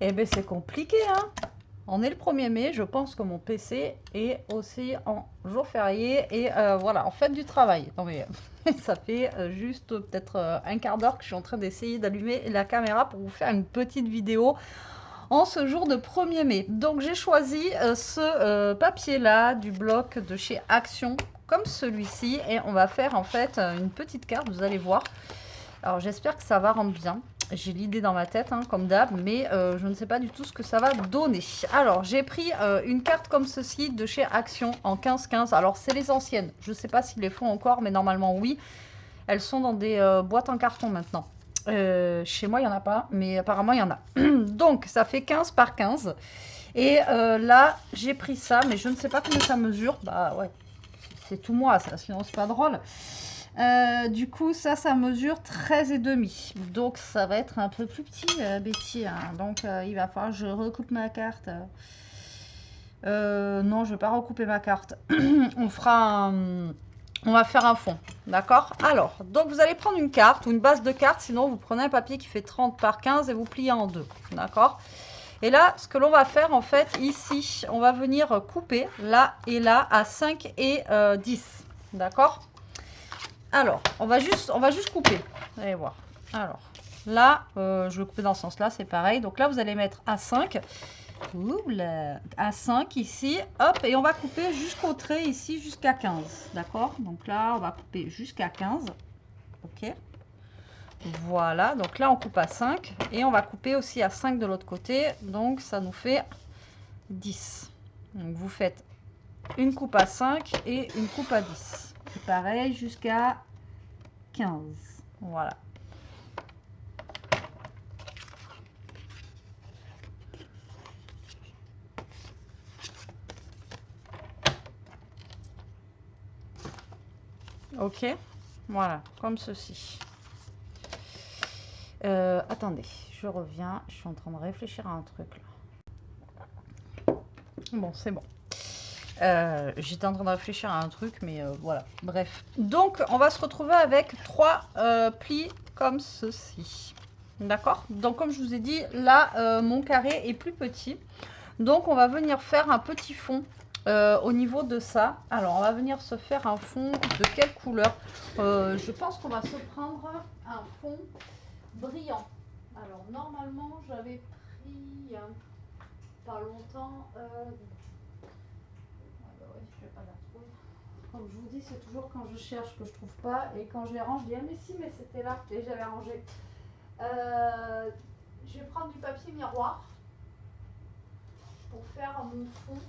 Eh bien, c'est compliqué, hein. On est le 1er mai, je pense que mon PC est aussi en jour férié et voilà, en fête du travail. Non mais ça fait juste peut-être un quart d'heure que je suis en train d'essayer d'allumer la caméra pour vous faire une petite vidéo en ce jour de 1er mai. Donc j'ai choisi ce papier-là du bloc de chez Action, comme celui-ci, et on va faire en fait une petite carte, vous allez voir. Alors j'espère que ça va rendre bien. J'ai l'idée dans ma tête, hein, comme d'hab, mais je ne sais pas du tout ce que ça va donner. Alors, j'ai pris une carte comme ceci de chez Action en 15-15. Alors, c'est les anciennes. Je ne sais pas s'ils les font encore, mais normalement, oui. Elles sont dans des boîtes en carton maintenant. Chez moi, il n'y en a pas, mais apparemment, il y en a. Donc, ça fait 15 par 15. Et là, j'ai pris ça, mais je ne sais pas combien ça mesure. Bah ouais, c'est tout moi, ça, sinon c'est pas drôle. Du coup, ça mesure 13,5. Donc, ça va être un peu plus petit, Betty. Hein. Donc, il va falloir que je recoupe ma carte. Non, je ne vais pas recouper ma carte. On va faire un fond. D'accord? Alors, donc vous allez prendre une carte ou une base de carte. Sinon, vous prenez un papier qui fait 30 par 15 et vous pliez en deux. D'accord? Et là, ce que l'on va faire, en fait, ici, on va venir couper là et là à 5 et 10. D'accord? Alors, on va juste couper. Vous allez voir. Alors, là, je vais couper dans ce sens-là, c'est pareil. Donc là, vous allez mettre à 5. Ouh là, à 5 ici. Hop, et on va couper jusqu'au trait ici, jusqu'à 15. D'accord? Donc là, on va couper jusqu'à 15. Ok. Voilà, donc là, on coupe à 5. Et on va couper aussi à 5 de l'autre côté. Donc, ça nous fait 10. Donc, vous faites une coupe à 5 et une coupe à 10. Et pareil, jusqu'à 15. Voilà. Ok, voilà, comme ceci. Attendez, je reviens. Je suis en train de réfléchir à un truc là. Bon, c'est bon. J'étais en train de réfléchir à un truc, mais voilà. Bref. Donc, on va se retrouver avec 3 plis comme ceci. D'accord? Donc, comme je vous ai dit, là, mon carré est plus petit. Donc, on va venir faire un petit fond au niveau de ça. Alors, on va venir se faire un fond de quelle couleur? Je pense qu'on va se prendre un fond brillant. Alors, normalement, j'avais pris pas longtemps. Ah bah ouais, je vais pas la trouver. Comme je vous dis, c'est toujours quand je cherche que je trouve pas. Et quand je les range, je dis ah mais si, mais c'était là. Et j'avais rangé. Je vais prendre du papier miroir pour faire mon fond.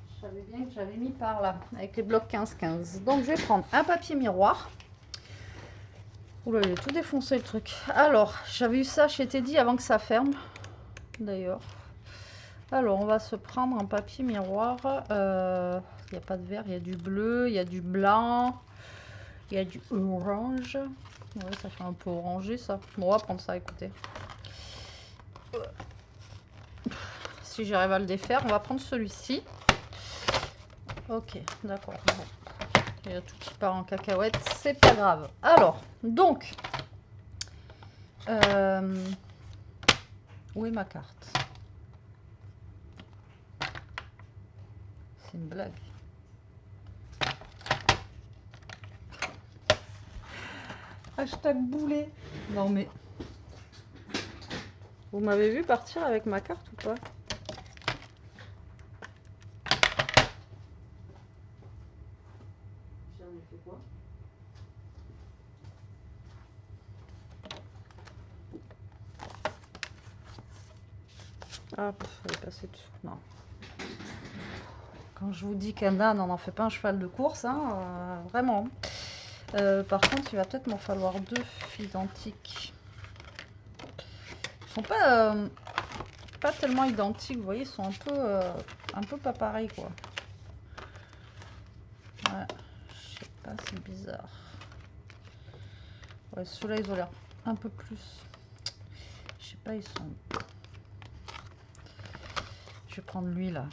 Je savais bien que j'avais mis par là, avec les blocs 15-15. Donc je vais prendre un papier miroir. Oula, il est tout défoncé le truc. Alors, j'avais eu ça chez Teddy avant que ça ferme, d'ailleurs. Alors, on va se prendre un papier miroir. Il n'y a pas de vert, il y a du bleu, il y a du blanc, il y a du orange. Ouais, ça fait un peu orangé, ça. Bon, on va prendre ça, écoutez. Si j'arrive à le défaire, on va prendre celui-ci. Ok, d'accord. Bon. Il y a tout qui part en cacahuète, c'est pas grave. Alors, donc, où est ma carte? C'est une blague. Hashtag boulet. Non mais, vous m'avez vu partir avec ma carte ou pas? J'en ai fait quoi? Ah, elle est passée dessous. Non. Quand je vous dis qu'un âne, on n'en fait pas un cheval de course, hein, vraiment. Par contre, il va peut-être m'en falloir 2 identiques. Ils sont pas tellement identiques, vous voyez, ils sont un peu pas pareils, quoi. Ouais, je sais pas, c'est bizarre. Ouais, ceux-là, ils ont l'air un peu plus. Je sais pas, ils sont. Je vais prendre lui là.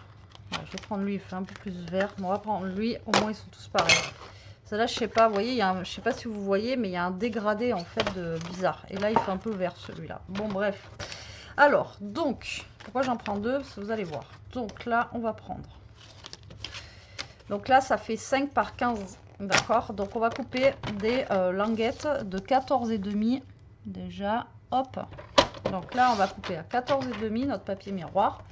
Ouais, je vais prendre lui, il fait un peu plus vert. Bon, on va prendre lui, au moins ils sont tous pareils. Celle-là, je sais pas, vous voyez, je sais pas si vous voyez, mais il y a un dégradé en fait de bizarre. Et là, il fait un peu vert celui-là. Bon, bref. Alors, donc, pourquoi j'en prends deux? Parce que vous allez voir. Donc là, on va prendre. Donc là, ça fait 5 par 15. D'accord? Donc on va couper des languettes de 14,5 déjà. Hop. Donc là, on va couper à 14,5 notre papier miroir.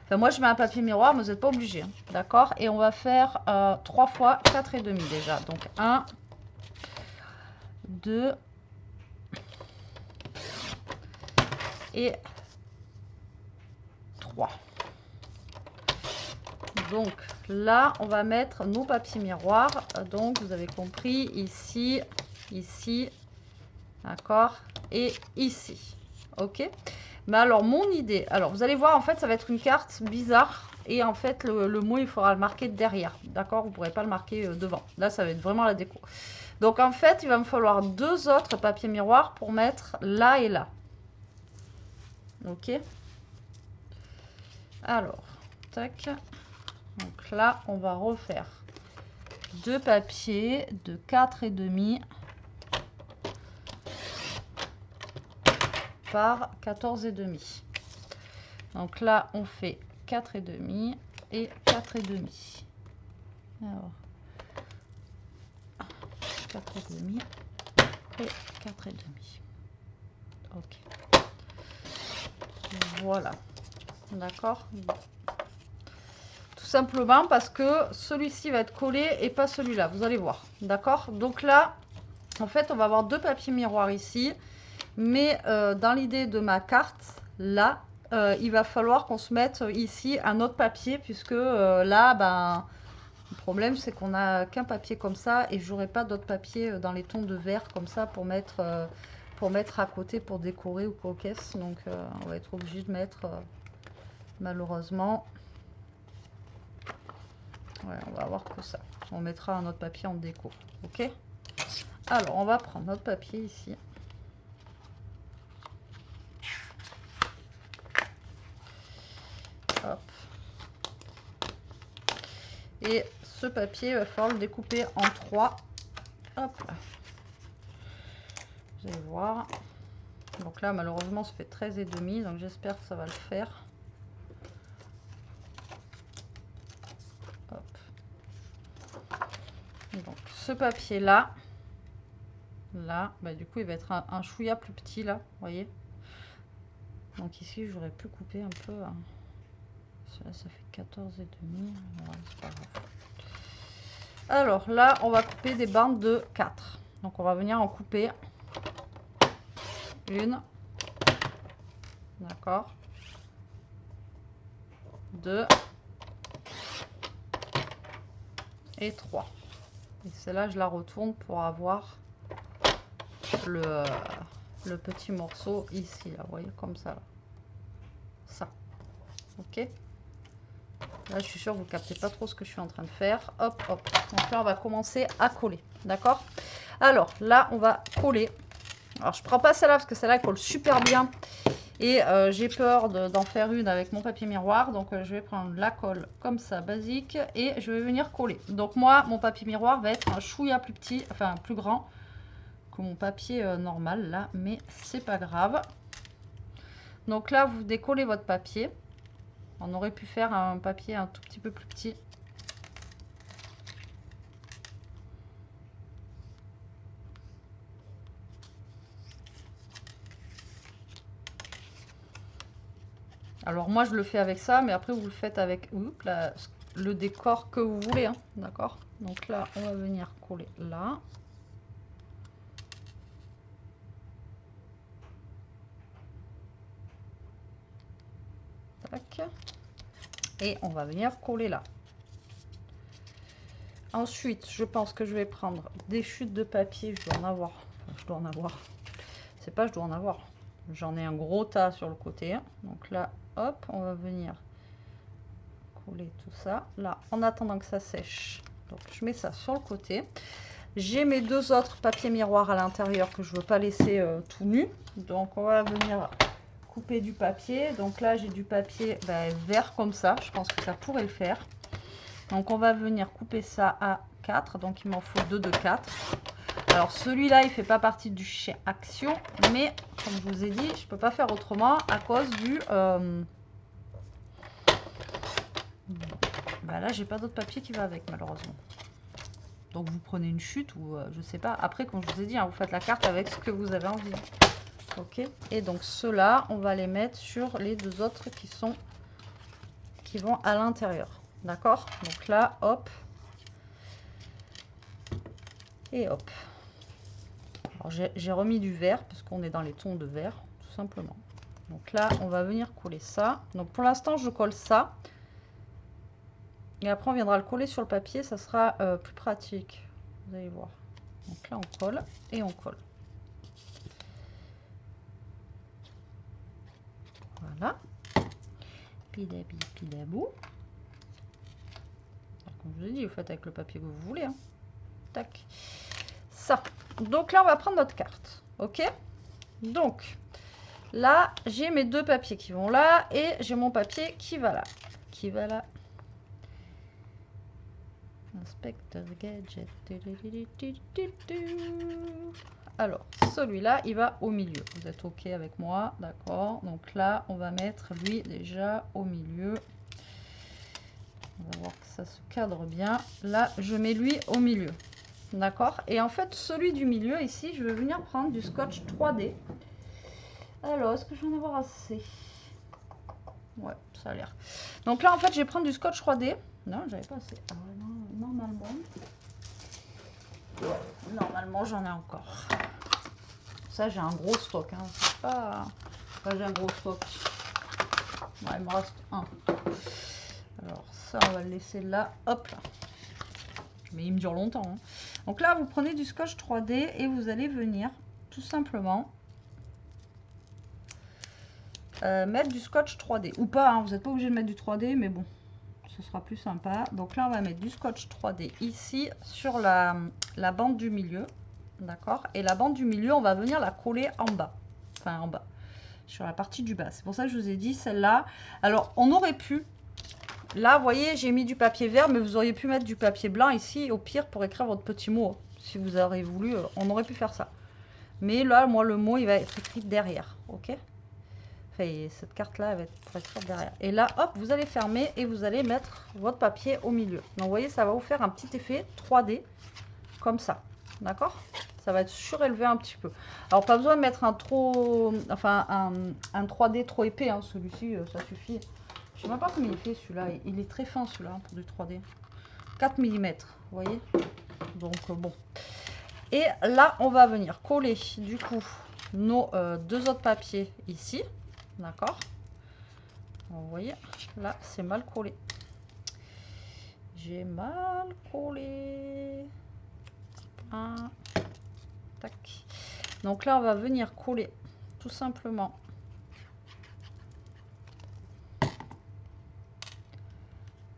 Enfin, moi, je mets un papier miroir, mais vous n'êtes pas obligé. Hein. D'accord? Et on va faire 3 fois 4,5 déjà. Donc 1, 2 et 3. Donc là, on va mettre nos papiers miroirs. Donc, vous avez compris, ici, ici, d'accord, et ici. Ok? Mais alors, mon idée, alors vous allez voir, en fait, ça va être une carte bizarre. Et en fait, le mot, il faudra le marquer derrière. D'accord? Vous ne pourrez pas le marquer devant. Là, ça va être vraiment la déco. Donc, en fait, il va me falloir 2 autres papiers miroirs pour mettre là et là. Ok? Alors, tac. Donc là, on va refaire 2 papiers de 4,5 par 14,5. Donc là, on fait 4,5 et 4,5. Alors, 4,5 et 4,5. Ok. Voilà. D'accord. Tout simplement parce que celui-ci va être collé et pas celui-là. Vous allez voir. D'accord. Donc là, en fait, on va avoir 2 papiers miroirs ici. Mais dans l'idée de ma carte, là, il va falloir qu'on se mette ici un autre papier. Puisque là, ben... Le problème, c'est qu'on n'a qu'un papier comme ça et j'aurai pas d'autres papiers dans les tons de vert comme ça pour mettre à côté pour décorer ou coquesse. Donc, on va être obligé de mettre, malheureusement, ouais, on va avoir que ça. On mettra un autre papier en déco. Ok? Alors, on va prendre notre papier ici. Hop. Et ce papier, il va falloir le découper en 3. Hop là. Vous allez voir. Donc là, malheureusement, ça fait 13,5. Donc j'espère que ça va le faire. Hop. Donc ce papier-là, là, bah, du coup, il va être un chouïa plus petit, là, vous voyez. Donc ici, j'aurais pu couper un peu. Hein. Ça fait 14,5. Voilà, c'est pas grave. Alors là, on va couper des bandes de 4. Donc on va venir en couper une. D'accord. 2. Et 3. Et celle-là, je la retourne pour avoir le petit morceau ici, là, vous voyez, comme ça. Là. Ça. Ok. Là, je suis sûre que vous ne captez pas trop ce que je suis en train de faire. Hop, hop. Donc là, on va commencer à coller. D'accord? Alors, là, on va coller. Alors, je ne prends pas celle-là parce que celle-là, elle colle super bien. Et j'ai peur d'en faire une avec mon papier miroir. Donc, je vais prendre la colle comme ça, basique. Et je vais venir coller. Donc, moi, mon papier miroir va être un chouïa plus petit, enfin, plus grand que mon papier normal, là. Mais c'est pas grave. Donc là, vous décollez votre papier. On aurait pu faire un papier un tout petit peu plus petit. Alors moi je le fais avec ça, mais après vous le faites avec le décor que vous voulez. Hein, d'accord? Donc là, on va venir coller là. Tac. Et on va venir coller là. Ensuite, je pense que je vais prendre des chutes de papier. Je dois en avoir. Enfin, je dois en avoir. C'est pas je dois en avoir. J'en ai un gros tas sur le côté. Donc là, hop, on va venir coller tout ça. Là, en attendant que ça sèche. Donc je mets ça sur le côté. J'ai mes 2 autres papiers miroirs à l'intérieur que je ne veux pas laisser tout nu. Donc on va venir couper du papier. Donc là, j'ai du papier vert comme ça. Je pense que ça pourrait le faire. Donc on va venir couper ça à 4, donc il m'en faut 2 de 4. Alors celui-là, il fait pas partie du chez Action, mais comme je vous ai dit, je peux pas faire autrement à cause du... Bah là, j'ai pas d'autre papier qui va avec, malheureusement. Donc vous prenez une chute ou je sais pas. Après, comme je vous ai dit, hein, vous faites la carte avec ce que vous avez envie. Ok. Et donc ceux-là, on va les mettre sur les deux autres qui vont à l'intérieur. D'accord. Donc là, hop. Et hop. Alors j'ai remis du vert parce qu'on est dans les tons de vert, tout simplement. Donc là, on va venir coller ça. Donc pour l'instant, je colle ça. Et après, on viendra le coller sur le papier. Ça sera plus pratique. Vous allez voir. Donc là, on colle et on colle. Voilà. Pidabi, pidabou. Comme je vous ai dit, vous faites avec le papier que vous voulez. Hein. Tac. Ça. Donc là, on va prendre notre carte. Ok. Donc, là, j'ai mes deux papiers qui vont là. Et j'ai mon papier qui va là. Qui va là. Inspecteur gadget. Alors, celui-là, il va au milieu. Vous êtes OK avec moi, d'accord. Donc là, on va mettre lui déjà au milieu. On va voir que ça se cadre bien. Là, je mets lui au milieu. D'accord. Et en fait, celui du milieu, ici, je vais venir prendre du scotch 3D. Alors, est-ce que je vais en avoir assez? Ouais, ça a l'air. Donc là, en fait, je vais prendre du scotch 3D. Non, j'avais pas assez. Ah ouais, non, normalement. Ouais, normalement, j'en ai encore. Ça, j'ai un gros stock. Hein. C'est pas... Enfin, j'ai un gros stock. Ouais, il me reste un. Alors, ça, on va le laisser là. Hop là. Mais il me dure longtemps. Hein. Donc là, vous prenez du scotch 3D et vous allez venir tout simplement mettre du scotch 3D. Ou pas, hein, vous n'êtes pas obligé de mettre du 3D, mais bon, ce sera plus sympa. Donc là, on va mettre du scotch 3D ici sur la bande du milieu. D'accord. Et la bande du milieu, on va venir la coller en bas. Enfin, en bas. Sur la partie du bas. C'est pour ça que je vous ai dit celle-là. Alors, on aurait pu... Là, vous voyez, j'ai mis du papier vert, mais vous auriez pu mettre du papier blanc ici, au pire, pour écrire votre petit mot. Si vous auriez voulu, on aurait pu faire ça. Mais là, moi, le mot, il va être écrit derrière. Ok. Enfin, cette carte-là, elle va être pour écrire derrière. Et là, hop, vous allez fermer et vous allez mettre votre papier au milieu. Donc, vous voyez, ça va vous faire un petit effet 3D, comme ça. D'accord. Ça va être surélevé un petit peu. Alors, pas besoin de mettre un 3D trop épais. Hein. Celui-ci, ça suffit. Je sais même pas combien il fait celui-là. Il est très fin celui-là pour du 3D. 4 mm, vous voyez. Donc, bon. Et là, on va venir coller, du coup, nos deux autres papiers ici. D'accord. Vous voyez, là, c'est mal collé. J'ai mal collé. Un. Tac. Donc là, on va venir coller tout simplement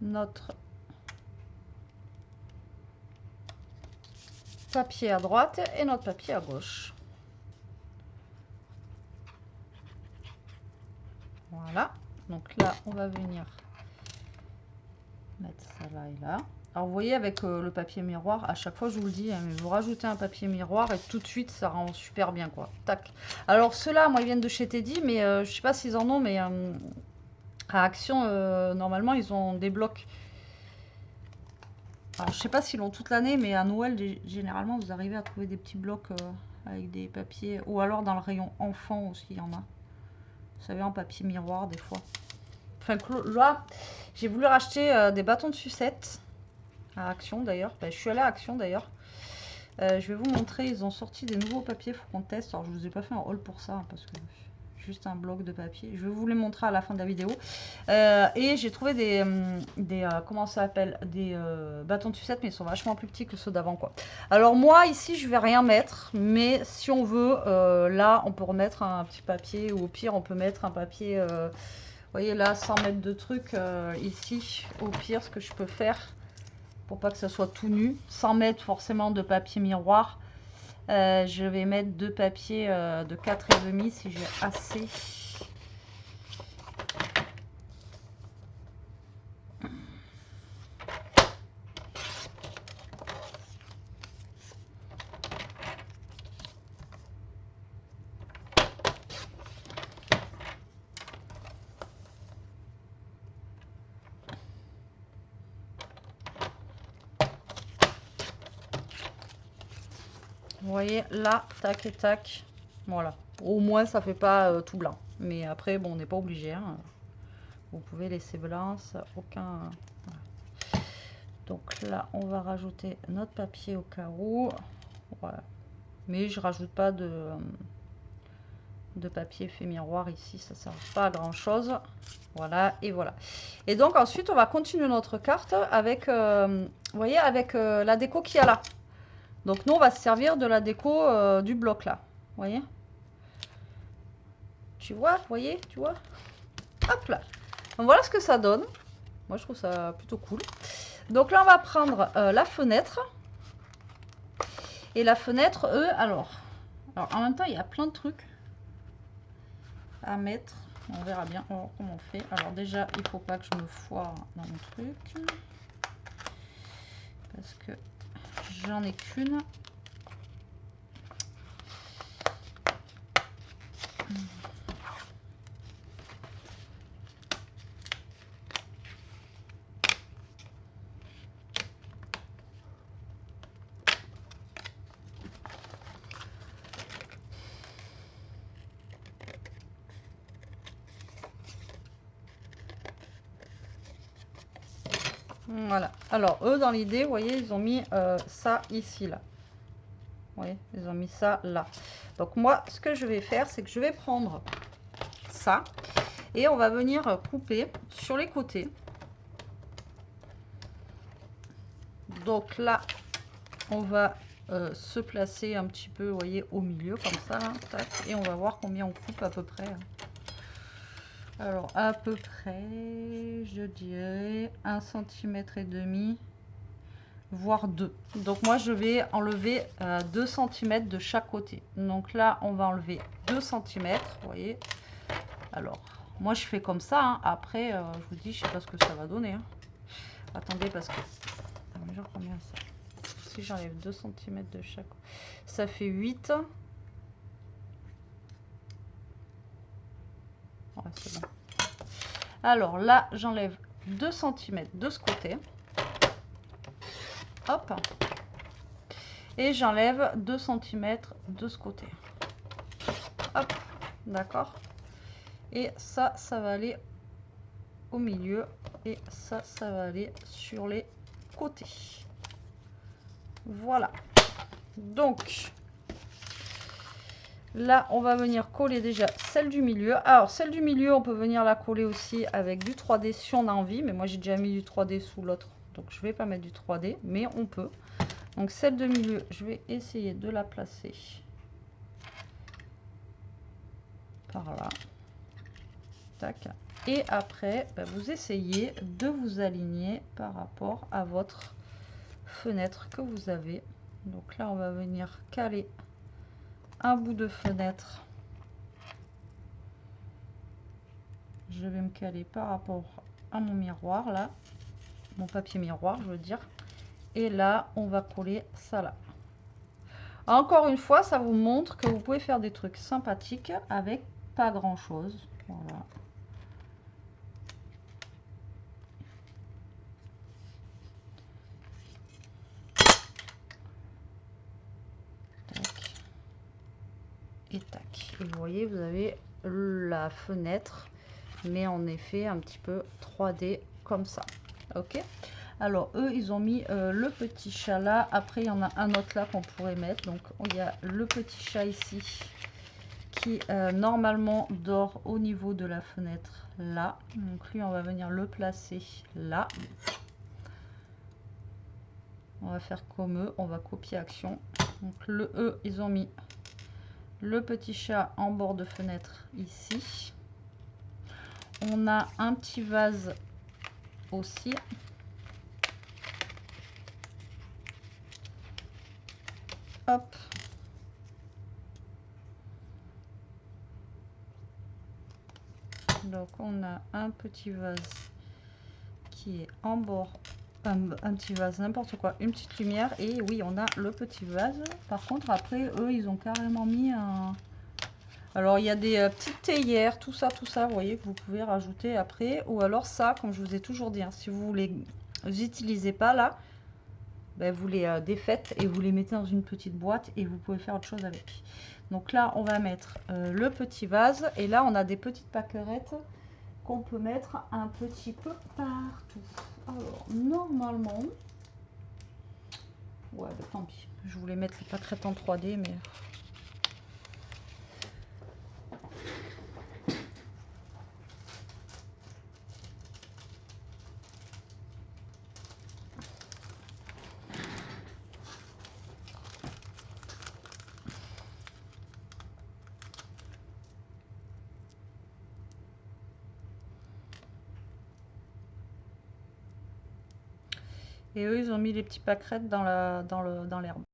notre papier à droite et notre papier à gauche. Voilà. Donc là, on va venir mettre ça là et là. Alors vous voyez avec le papier miroir, à chaque fois je vous le dis, hein, mais vous rajoutez un papier miroir et tout de suite ça rend super bien quoi. Tac. Alors ceux-là, moi ils viennent de chez Teddy, mais je sais pas s'ils en ont, mais à Action, normalement ils ont des blocs. Alors je sais pas s'ils l'ont toute l'année, mais à Noël généralement vous arrivez à trouver des petits blocs avec des papiers, ou alors dans le rayon enfant aussi il y en a. Vous savez, en papier miroir des fois. Enfin là, j'ai voulu racheter des bâtons de sucette. À Action d'ailleurs, je suis allée à Action d'ailleurs. Je vais vous montrer, ils ont sorti des nouveaux papiers, faut qu'on teste. Alors je vous ai pas fait un haul pour ça hein, parce que juste un bloc de papier. Je vais vous les montrer à la fin de la vidéo. Et j'ai trouvé des comment ça s'appelle, des bâtons de sucette, mais ils sont vachement plus petits que ceux d'avant quoi. Alors moi ici je vais rien mettre, mais si on veut, là on peut remettre un petit papier, ou au pire on peut mettre un papier. Vous voyez là, sans mettre de trucs ici. Au pire, ce que je peux faire, pour pas que ça soit tout nu, sans mettre forcément de papier miroir, je vais mettre deux papiers de 4,5 si j'ai assez. Vous voyez, là, tac et tac. Voilà. Au moins, ça fait pas tout blanc. Mais après, bon, on n'est pas obligé. Hein. Vous pouvez laisser blanc, ça aucun... Voilà. Donc là, on va rajouter notre papier au cas où. Voilà. Mais je rajoute pas de papier fait miroir ici, ça sert pas à grand chose. Voilà, et voilà. Et donc ensuite, on va continuer notre carte avec, vous voyez, avec la déco qu'il y a là. Donc nous, on va se servir de la déco du bloc là. Vous voyez? Tu vois, vous voyez, tu vois? Hop là. Donc voilà ce que ça donne. Moi, je trouve ça plutôt cool. Donc là, on va prendre la fenêtre. Et la fenêtre, alors en même temps, il y a plein de trucs à mettre. On verra bien comment on fait. Alors déjà, il faut pas que je me foire dans mon truc. Parce que j'en ai qu'une. Voilà. Alors, eux, dans l'idée, vous voyez, ils ont mis ça ici, là. Vous voyez, ils ont mis ça là. Donc, moi, ce que je vais faire, c'est que je vais prendre ça et on va venir couper sur les côtés. Donc là, on va se placer un petit peu, vous voyez, au milieu, comme ça, là, tac, et on va voir combien on coupe à peu près. Alors, à peu près, je dirais 1,5 cm, voire 2. Donc, moi, je vais enlever 2 cm de chaque côté. Donc là, on va enlever 2 cm, vous voyez. Alors, moi, je fais comme ça. Hein. Après, je vous dis, je sais pas ce que ça va donner. Hein. Attendez, parce que... Genre combien ça? Si j'enlève 2 cm de chaque... Ça fait 8. Ouais, c'est bon. Alors là, j'enlève 2 cm de ce côté. Hop. Et j'enlève 2 cm de ce côté. Hop. D'accord. Et ça va aller au milieu. Et ça va aller sur les côtés. Voilà. Donc... Là, on va venir coller déjà celle du milieu. Alors, celle du milieu, on peut venir la coller aussi avec du 3D si on a envie. Mais moi, j'ai déjà mis du 3D sous l'autre. Donc, je ne vais pas mettre du 3D, mais on peut. Donc, celle de milieu, je vais essayer de la placer par là. Tac. Et après, vous essayez de vous aligner par rapport à votre fenêtre que vous avez. Donc là, on va venir caler un bout de fenêtre. Je vais me caler par rapport à mon miroir là, mon papier miroir je veux dire, et là on va coller ça là. Encore une fois, ça vous montre que vous pouvez faire des trucs sympathiques avec pas grand chose. Voilà. Tac. Et tac. Et vous voyez, vous avez la fenêtre, mais en effet un petit peu 3D comme ça. Ok. Alors eux, ils ont mis le petit chat là. Après, il y en a un autre là qu'on pourrait mettre. Donc il y a le petit chat ici qui normalement dort au niveau de la fenêtre là. Donc lui, on va venir le placer là. On va faire comme eux, on va copier action. Donc le E, ils ont mis le petit chat en bord de fenêtre ici. On a un petit vase aussi. Hop. Donc on a un petit vase qui est en bord, un petit vase, n'importe quoi, une petite lumière, et oui, on a le petit vase. Par contre, après, eux, ils ont carrément mis un... Alors, il y a des petites théières, tout ça, vous voyez, que vous pouvez rajouter après. Ou alors ça, comme je vous ai toujours dit, hein, si vous les utilisez pas là, ben, vous les défaites et vous les mettez dans une petite boîte et vous pouvez faire autre chose avec. Donc là, on va mettre le petit vase et là, on a des petites pâquerettes qu'on peut mettre un petit peu partout. Alors, normalement, ouais, bah, tant pis. Je voulais mettre les pâquerettes en 3D, mais... Et eux, ils ont mis les petits pâquerettes dans l'herbe.